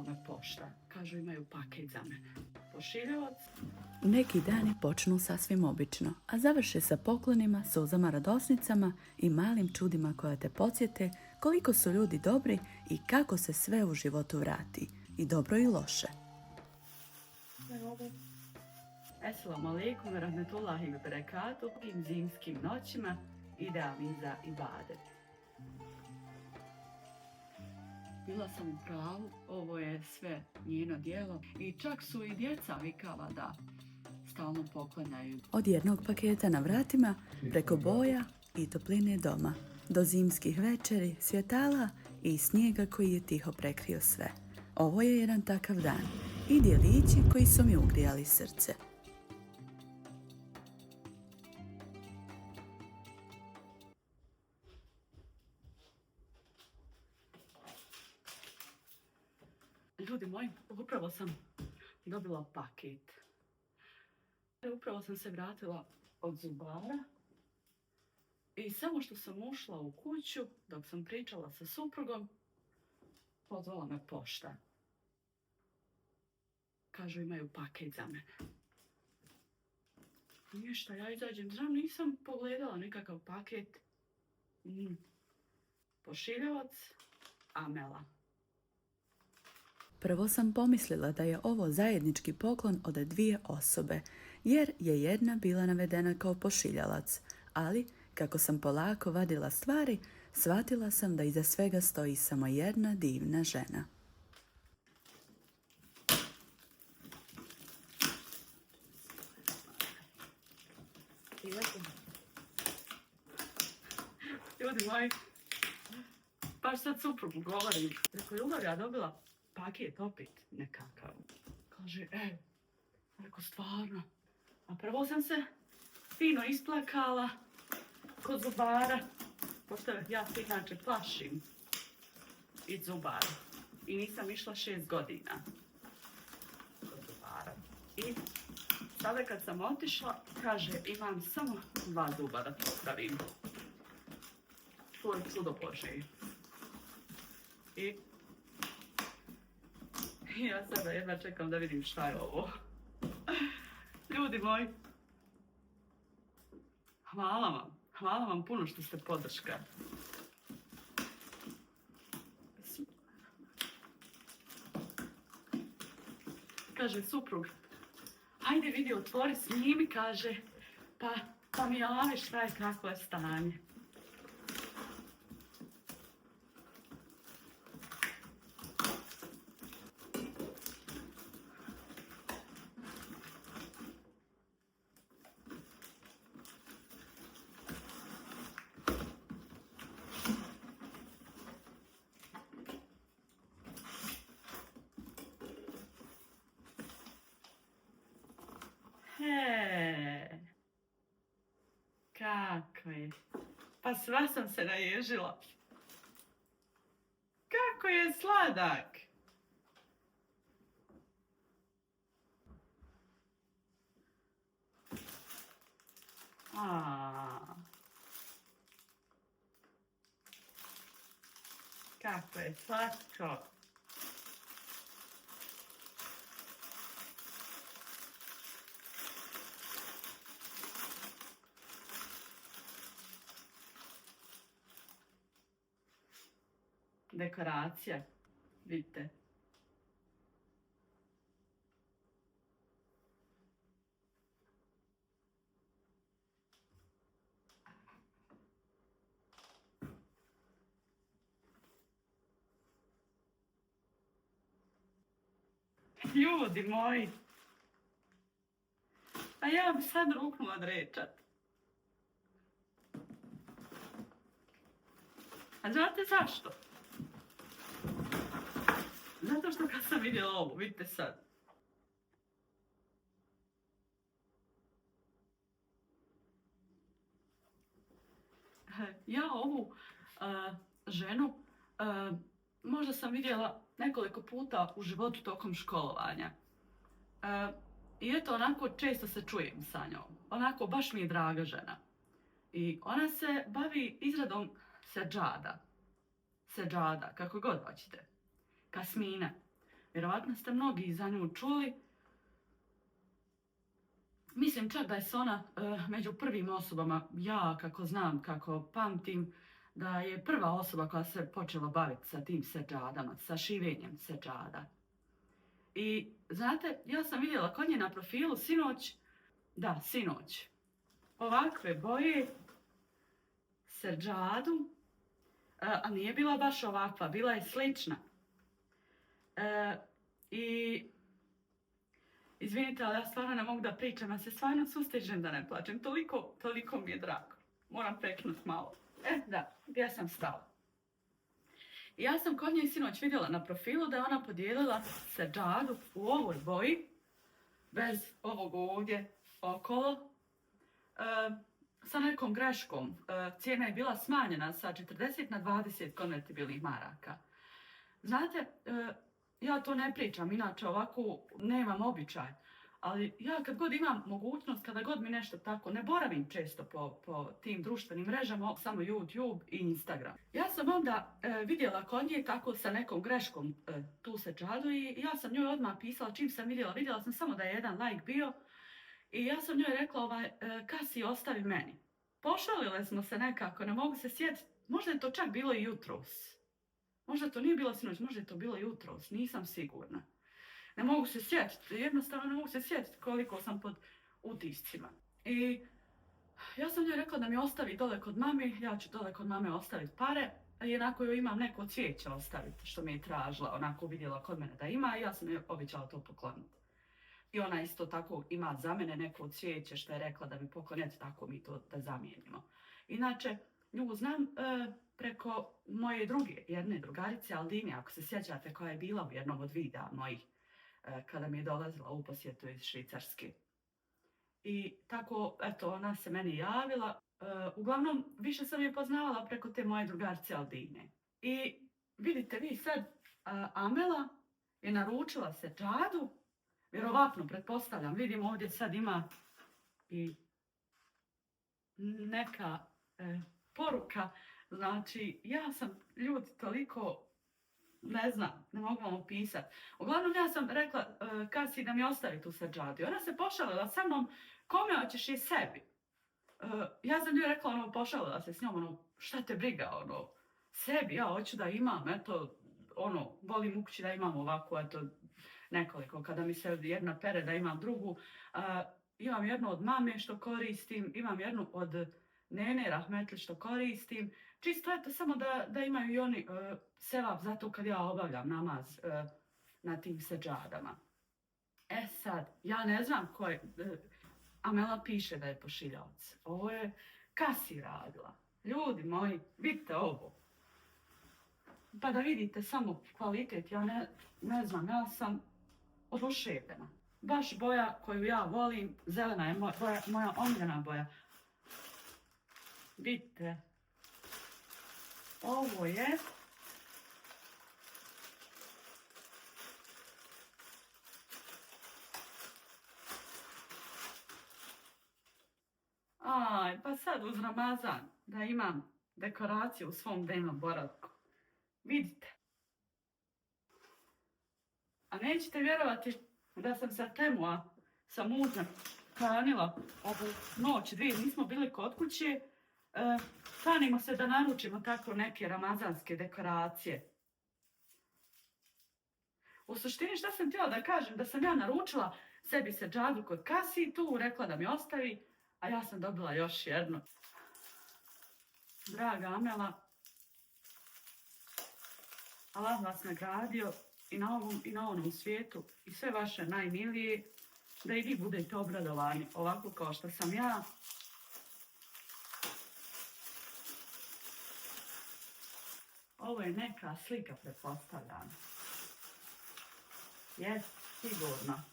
me pošta. Kažu imaju paket za mene. Pošiljavac. Neki dani počnu sasvim obično, a završe sa poklonima, suzama, radosnicama i malim čudima koja te podsjete koliko su ljudi dobri i kako se sve u životu vrati, i dobro i loše. Assalamu alaikum wa rahmetullahi wa barakatuh. Ovim zimskim noćima idealni za ibadet. Bila sam u pravu, ovo je sve njeno djelo i čak su i djeca vikala da stalno poklanjaju. Od jednog paketa na vratima, preko boja i topline doma, do zimskih večeri, svjetala i snijega koji je tiho prekrio sve. Ovo je jedan takav dan i djelići koji su mi ugrijali srce. Ljudi moji, upravo sam dobila paket. Upravo sam se vratila od zubara i samo što sam ušla u kuću, dok sam pričala sa suprugom, pozvala me pošta. Kažu imaju paket za mene. Ništa, ja izađem, nisam pogledala nikakav paket. Pošiljavac, Amela. Prvo sam pomislila da je ovo zajednički poklon od dvije osobe, jer je jedna bila navedena kao pošiljalac, ali kako sam polako vadila stvari, shvatila sam da iza svega stoji samo jedna divna žena. Ljudi moji, baš sad suprugu govorim. Preko Ljubav ja dobila paket opet nekakav. Kaže, rekao stvarno. A prvo sam se fino isplakala kod zubara, pošto ja se inače plašim iz zubara. I nisam išla 6 godina kod zubara. I sada kad sam otišla, kaže, imam samo 2 zuba da popravim. To je čudo Božje. I ja sada jedva čekam da vidim šta je ovo. Ljudi moji, hvala vam puno što ste podrška. Kaže suprug, ajde vidi, otvori, snimi, kaže, pa mi javi šta je, kako je stanje. Kako je? Pa sva sam se naježila. Kako je sladak! Kako je slatko! Dekoracija, vidite. Ljudi moji, a ja bi sad ruknula drečat. A znate zašto? Zato što kad sam vidjela ovo, vidite sad. Ja ovu ženu možda sam vidjela nekoliko puta u životu tokom školovanja. I eto, onako često se čujem sa njom. Onako, baš mi je draga žena. I ona se bavi izradom seđada, kako god hoćete, kasmina. Vjerovatno ste mnogi za nju čuli. Mislim čak da je se ona među prvim osobama, ja kako znam, kako pamtim, da je prva osoba koja se počela baviti sa tim seđadama, sa šivenjem seđada. I znate, ja sam vidjela kod nje na profilu sinoć, ovakve boje seđadu, a nije bila baš ovakva, bila je slična. I izvinite, ali ja stvarno ne mogu da pričam, ja se stvarno sustižem da ne plačem, toliko mi je drago. Moram preknut malo. Da, gdje sam stala? Ja sam kod nje sinoć vidjela na profilu da je ona podijelila seđadu u ovoj boji, bez ovog ovdje okolo, sa nekom greškom. Cijena je bila smanjena sa 40 na 20 konvertibilnih maraka. Znate, ja to ne pričam, inače ovako nemam običaj. Ali ja kad god imam mogućnost, kada god mi nešto tako, ne boravim često po tim društvenim mrežama, samo YouTube i Instagram. Ja sam onda vidjela kod nje tako sa nekom greškom tu seđadu i ja sam njoj odmah pisala čim sam vidjela sam samo da je jedan like bio i ja sam njoj rekla Kasi ostavi meni. Pošalile smo se nekako, ne mogu se sjetiti, možda je to čak bilo i jutros. Možda to nije bilo sinoć, možda je to bilo jutros, nisam sigurna. Ne mogu se sjetiti, jednostavno ne mogu se sjetiti koliko sam pod utiscima. I ja sam njoj rekla da mi ostavi dole kod mami, ja ću dole kod mame ostaviti pare, a jednako joj imam neko cvijeće ostaviti, što mi je tražila, onako vidjela kod mene da ima i ja sam joj obećala to pokloniti. I ona isto tako ima za mene neko cvijeće što je rekla da mi pokloniti, tako mi to da zamijenimo. Inače, nju znam preko moje jedne drugarice Aldine, ako se sjećate, koja je bila u jednom od videa mojih kada mi je dolazila u posjetu iz Švicarske. I tako, eto, ona se meni javila. Uglavnom, više sam je poznavala preko te moje drugarice Aldine. I vidite vi sad, Amela je naručila seđadu, vjerovatno, pretpostavljam, vidim ovdje sad ima i neka poruka. Znači, ja sam ljudi toliko, ne znam, ne mogu vam opisati. Uglavnom, ja sam rekla Kasi da mi ostavi tu seđadu. Ona se pošalila sa mnom, kome hoćeš i sebi. Ja sam njoj rekla, pošalila se s njom, šta te briga, sebi, ja hoću da imam, eto, volim u kući da imam ovako, eto, nekoliko, kada mi se jedna pere da imam drugu. Imam jednu od mame što koristim, imam jednu od nene rahmetli što koristim. Čisto eto samo da imaju i oni sevap zato kad ja obavljam namaz na tim seđadama. Sad, ja ne znam ko je, Amela piše da je pošiljavac. Ovo je Kasi radila. Ljudi moji, vidite ovo. Pa da vidite samo kvalitet, ja ne znam, ja sam oduševljena. Baš boja koju ja volim, zelena je moja omiljena boja. Vidite, ovo je pa sad uz Ramazan da imam dekoraciju u svom dnevnom boravku. Vidite. A nećete vjerovati da sam sa Temua, sa mužem, hranila ovu noć, dvije, nismo bili kod kuće. Kanimo se da naručimo tako neke ramazanske dekoracije. U suštini šta sam htjela da kažem, da sam ja naručila sebi seđadu kod Kasi, tu rekla da mi ostavi, a ja sam dobila još jednu. Draga Amela, Allah vas nagradio i na ovom i na onom svijetu i sve vaše najmilije, da i vi budete obradovani ovako kao što sam ja. Ovo je neka slika, pretpostavljam. Jes, sigurna.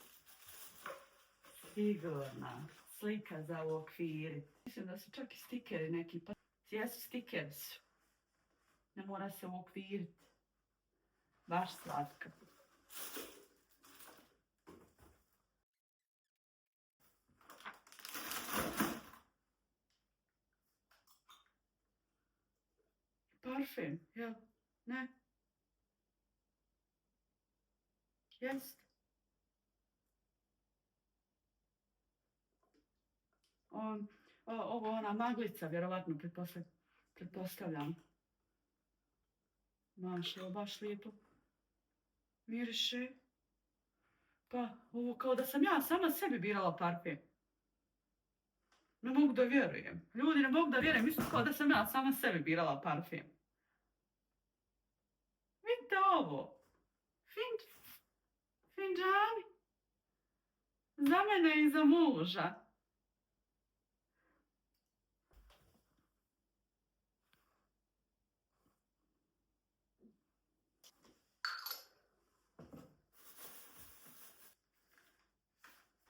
Slika za uokvirit. Mislim da su čak i stikeri neki, pa jesu, stikeri su. Ne mora se uokvirit. Baš slatka. Parfem, jel? Ne? Jest. Ovo ona maglica, vjerovatno, pretpostavljam. Maša, ovo baš lijepo miriše. Pa, ovo kao da sam ja sama sebi birala parfem. Ne mogu da vjerujem. Ljudi, ne mogu da vjerujem. Mislim kao da sam ja sama sebi birala parfem. Vidite ovo. Finđani. Za mene i za muža.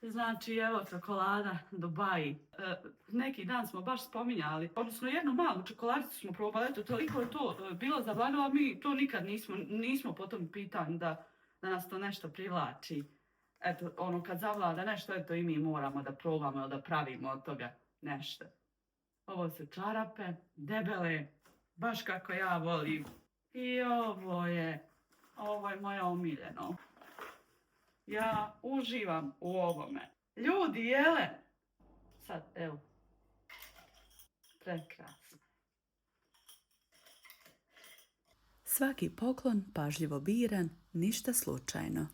Znači, evo čokolada Dubai. Neki dan smo baš spominjali, odnosno jednu malu čokoladicu smo probali, eto, toliko je to bilo zabavljivo, a mi to nikad nismo po tom pitanju da nas to nešto privlači. Eto, ono, kad zavlada nešto, eto, i mi moramo da probamo, da pravimo od toga nešto. Ovo su čarape, debele, baš kako ja volim. I ovo je moje omiljeno. Ja uživam u ovome. Ljudi, jele? Sad, evo. Prekrasno. Svaki poklon pažljivo biran, ništa slučajno.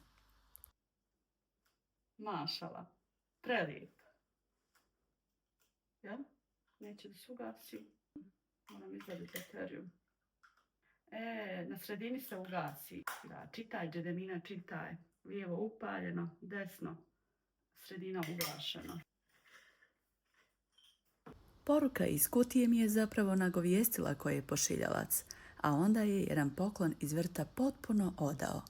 Mašala. Prelijep. Jel? Neće da se ugasi. Moram izvaditi bateriju. Na sredini se ugasi. Da, čitaj, Đedemina, čitaj. Lijevo upaljeno, desno, sredina ugašena. Poruka iz kutije mi je zapravo nagovijestila koji je pošiljalac, a onda je jedan poklon iz vrta potpuno odao.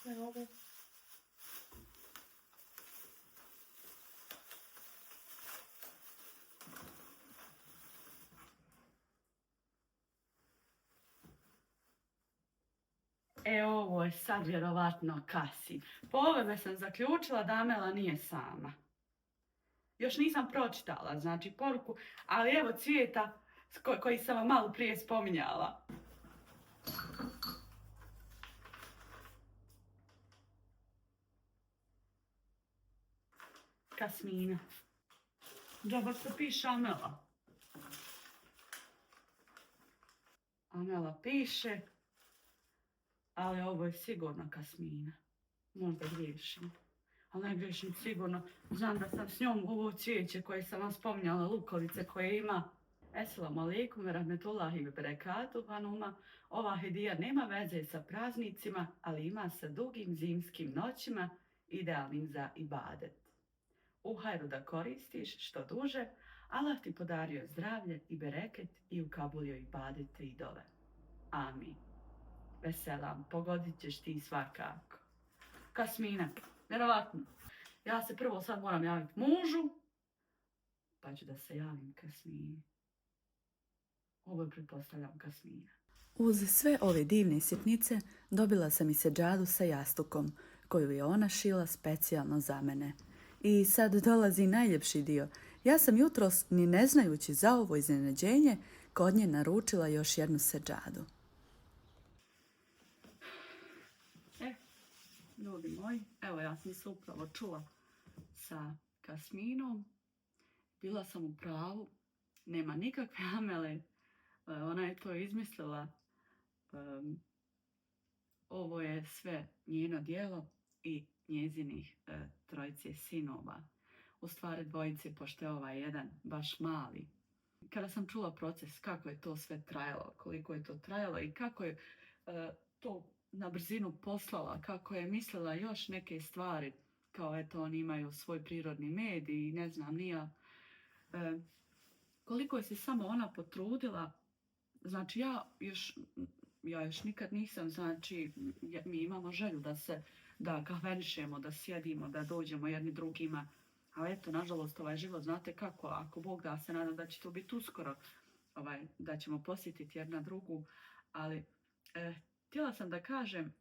Evo ovo. Ovo je sad vjerovatno Kasi. Po ovome sam zaključila da Amela nije sama. Još nisam pročitala, znači, poruku, ali evo cvijeta koji sam vam malo prije spominjala. Kasmina. Džaba se piše Amela. Amela piše. Ali ovo je sigurno Kasmina. Možda griješim. Ali ne griješim sigurno. Znam da sam s njom ovo cvijeće koje sam vam spominjala, lukovice koje ima. Esselamu alaikum ve rahmetullahi ve berekatuh, Hanuma. Ova hedija nema veze sa praznicima, ali ima sa dugim zimskim noćima, idealnim za ibadet. U hajru da koristiš što duže, Allah ti podario zdravlje i bereket i ukabulio ibadete i dove. Amin. Veselam, pogodit ćeš ti svakako. Kasmina, vjerovatno. Ja se prvo sad moram javiti mužu, pa ću da se javim Kasmini. Ovo je, pretpostavljam, Kasmina. Uz sve ove divne sitnice dobila sam i seđadu sa jastukom, koju je ona šila specijalno za mene. I sad dolazi najljepši dio. Ja sam jutros, ni ne znajući za ovo iznenađenje, kod nje naručila još jednu seđadu. Ljudi moji, evo ja sam se upravo čula sa Kasminom. Bila sam u pravu, nema nikakve Amele. Ona je to izmislila. Ovo je sve njeno djelo i njezinih trojice sinova. U stvari dvojice, pošto je ovaj jedan baš mali. Kada sam čula proces, kako je to sve trajalo, koliko je to trajalo i kako je to na brzinu poslala, kako je mislila još neke stvari, kao eto oni imaju svoj prirodni med i ne znam nija. Koliko je se samo ona potrudila, znači ja još nikad nisam, znači mi imamo želju da kahvenišemo, da sjedimo, da dođemo jedni drugima, ali eto, nažalost, ovaj život, znate kako, ako Bog da, se nadam da će to biti uskoro, da ćemo posjetiti jedna drugu, ali htjela sam da kažem,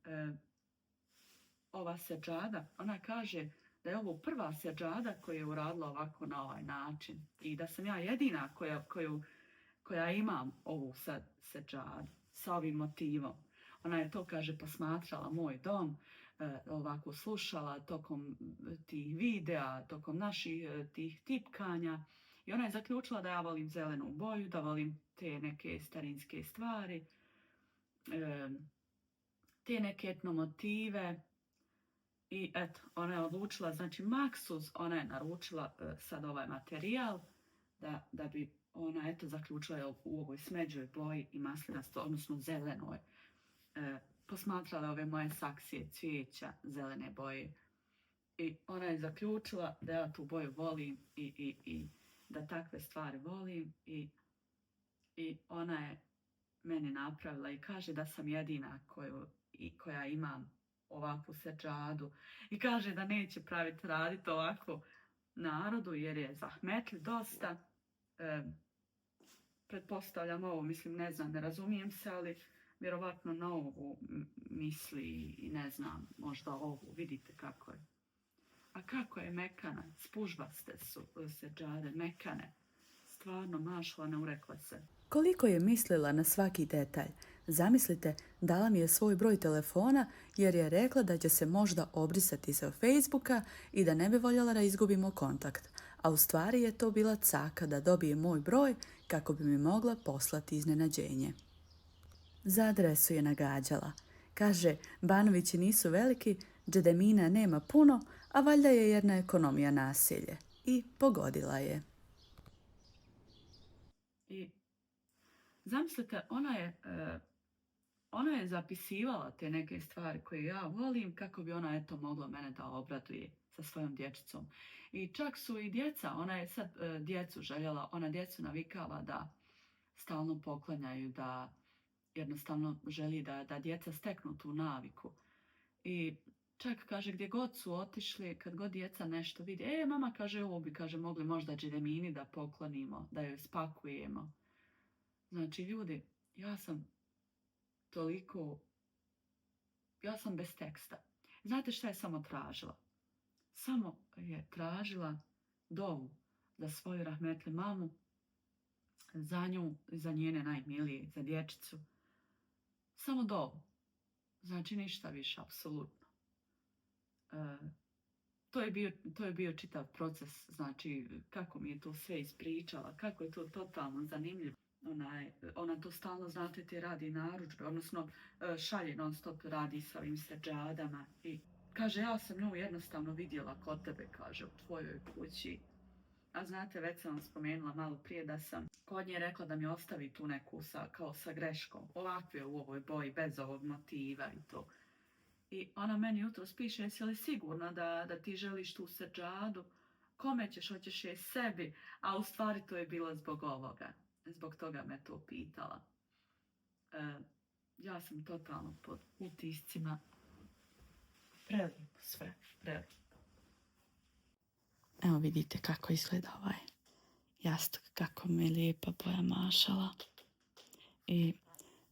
ova seđada, ona kaže da je ovo prva seđada koja je uradila ovako na ovaj način i da sam ja jedina koja imam ovu seđadu. sa ovim motivom. Ona je to, kaže, posmatrala moj dom, ovako slušala tokom tih videa, tokom naših tih tipkanja i ona je zaključila da ja volim zelenu boju, da volim te neke starinske stvari, te neke etnomotive i eto, ona je odlučila, znači maksuz, ona je naručila sad ovaj materijal da bi ona eto zaključila u ovoj smeđoj boji i maslinastoj, odnosno zelenoj. Posmatrala ove moje saksije cvijeća zelene boje i ona je zaključila da ja tu boju volim i da takve stvari volim i ona je meni napravila i kaže da sam jedina koja imam ovakvu seđadu i kaže da neće raditi ovako narodu jer je zahmetli dosta. Pretpostavljam ovo, mislim, ne znam, ne razumijem se, ali vjerovatno na ovu misli i ne znam, možda ovu, vidite kako je. A kako je mekana, spužvaste su seđade, mekane, stvarno mašla, ne urekla se. Koliko je mislila na svaki detalj. Zamislite, dala mi je svoj broj telefona jer je rekla da će se možda obrisati sa Facebooka i da ne bi voljela da izgubimo kontakt. A u stvari je to bila caka da dobije moj broj kako bi mi mogla poslati iznenađenje. Za adresu je nagađala. Kaže, Banovići nisu veliki, džedemina nema puno, a valjda je jedna ekonomija naselje. I pogodila je. I zamislite, ona je zapisivala te neke stvari koje ja volim kako bi ona eto mogla mene da obraduje sa svojom dječicom. I čak su i djeca, ona je sad djecu željela, ona djecu navikava da stalno poklanjaju, da jednostavno želi da djeca steknu tu naviku. I čak kaže gdje god su otišli, kad god djeca nešto vidi, mama kaže ovo bi kaže mogli možda džedemini da poklonimo, da joj spakujemo. Znači ljudi, ja sam bez teksta. Znate šta je samo tražila? Samo je tražila dovu za svoju rahmetli mamu, za nju, za njene najmilije, za dječicu. Samo dovu. Znači ništa više, apsolutno. To je bio čitav proces, znači kako mi je to sve ispričala, kako je to totalno zanimljivo. Ona to stalno, znate, ti radi narudžbe, odnosno šalje non stop, radi sa ovim seđadama i kaže, ja sam nju jednostavno vidjela kod tebe, kaže, u tvojoj kući. A znate, već sam vam spomenula malo prije da sam kod nje rekla da mi ostavi tu neku kao sa greškom, ovakve u ovoj boji, bez ovog motiva i to. I ona meni jutros piše, jesi li sigurna da ti želiš tu seđadu? Kome ćeš, hoćeš je sebi? A u stvari to je bilo zbog ovoga. Zbog toga me to pitala. Ja sam totalno pod utiscima. Prelijepo sve, prelijepo. Evo vidite kako izgleda ovaj jastuk, kako mi je lijepa boja, mašala. I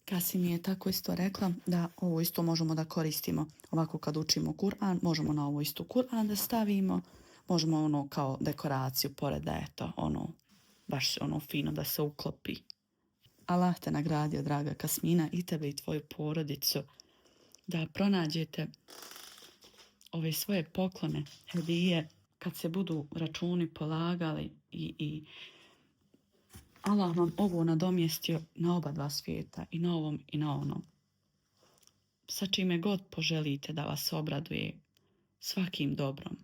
Kasi mi je tako isto rekla da ovo isto možemo da koristimo. Ovako kad učimo Kur'an, možemo na ovo isto Kur'an da stavimo. Možemo ono kao dekoraciju pored da je to ono baš ono fino da se uklopi. Allah te nagradio, draga Kasmina, i tebe i tvoju porodicu, da pronađete ove svoje poklone, hedije, kad se budu računi polagali i Allah vam ovo nadomjestio na oba dva svijeta, i na ovom i na onom. Sa čime god poželite da vas obraduje, svakim dobrom.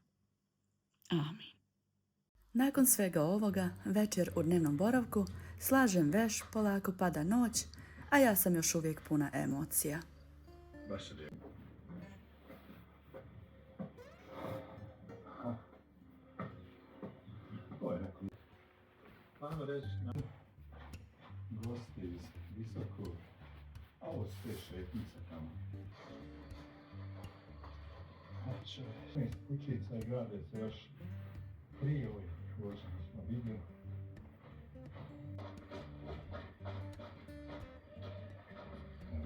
Amin. Nakon svega ovoga, večer u dnevnom boravku, slažem veš, polako pada noć, a ja sam još uvijek puna emocija. Baš je lijepo. Ko je neko? Ajmo reći na gosti iz Visokog, a ovo su te šetnice tamo. Znači, kućica i grade se još prije ovih vožnja smo vidjeli.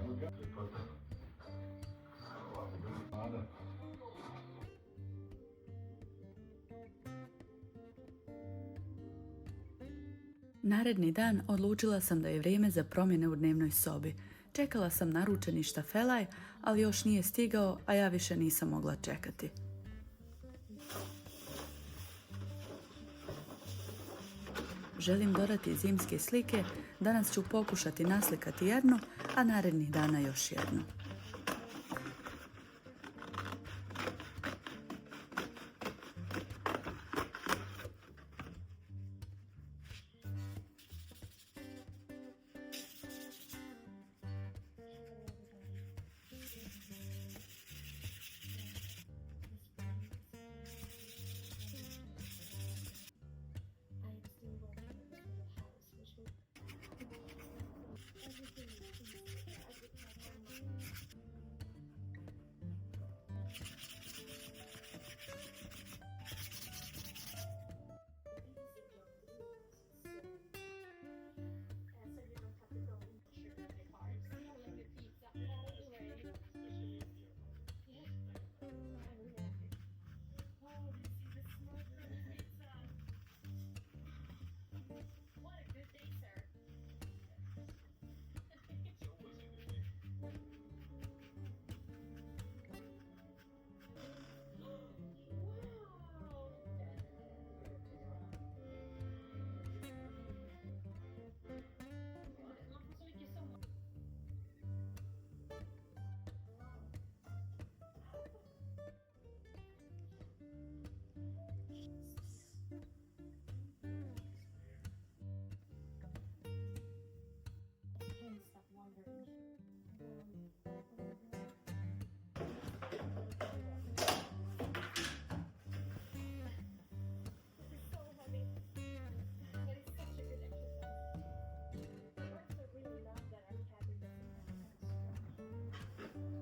Evo ga, ljepota. Ova je grada. Naredni dan odlučila sam da je vrijeme za promjene u dnevnoj sobi. Čekala sam naručeni štafelaj, ali još nije stigao, a ja više nisam mogla čekati. Želim dodati zimske slike, danas ću pokušati naslikati jednu, a narednih dana još jednu.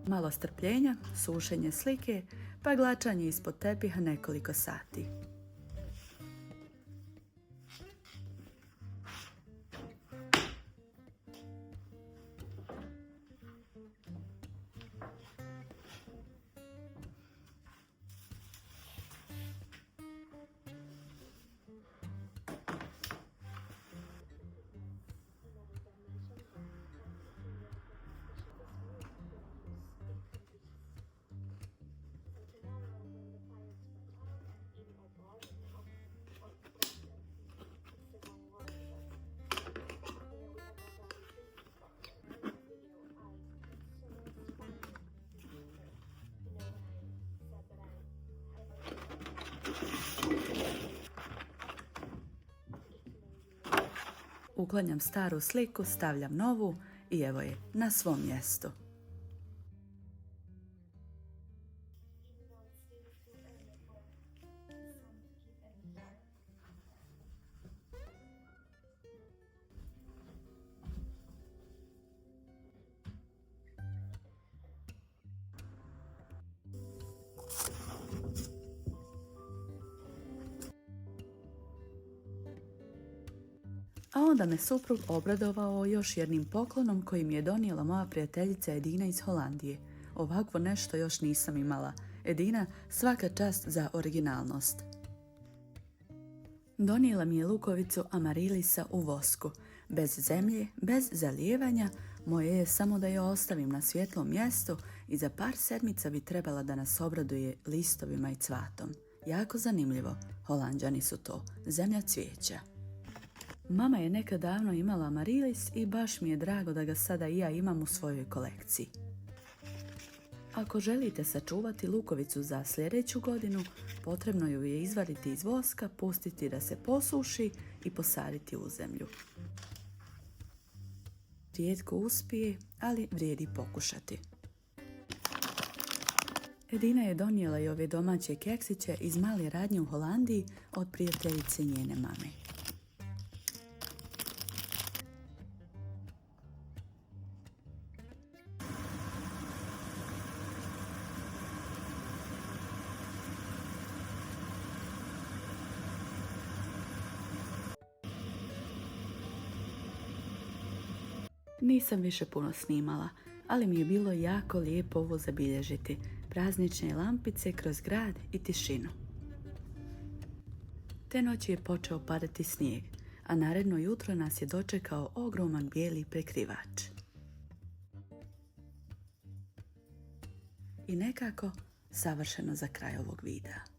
Malo strpljenja, sušenje slike, pa glačanje ispod tepiha nekoliko sati. Uklanjam staru sliku, stavljam novu i evo je na svom mjestu. A onda me suprug obradovao još jednim poklonom koji mi je donijela moja prijateljica Edina iz Holandije. Ovakvo nešto još nisam imala. Edina, svaka čast za originalnost. Donijela mi je lukovicu amarilisa u vosku. Bez zemlje, bez zalijevanja, moje je samo da je ostavim na svjetlom mjestu i za par sedmica bi trebala da nas obraduje listovima i cvatom. Jako zanimljivo, Holanđani su to, zemlja cvijeća. Mama je nekad davno imala amarilis i baš mi je drago da ga sada i ja imam u svojoj kolekciji. Ako želite sačuvati lukovicu za sljedeću godinu, potrebno ju je izvaditi iz voska, pustiti da se posuši i posaditi u zemlju. Rijetko uspije, ali vrijedi pokušati. Edina je donijela i ove domaće keksiće iz male radnje u Holandiji od prijateljice njene mame. Nisam više puno snimala, ali mi je bilo jako lijepo ovo zabilježiti. Praznične lampice kroz grad i tišinu. Te noći je počeo padati snijeg, a naredno jutro nas je dočekao ogroman bijeli prekrivač. i nekako savršeno za kraj ovog videa.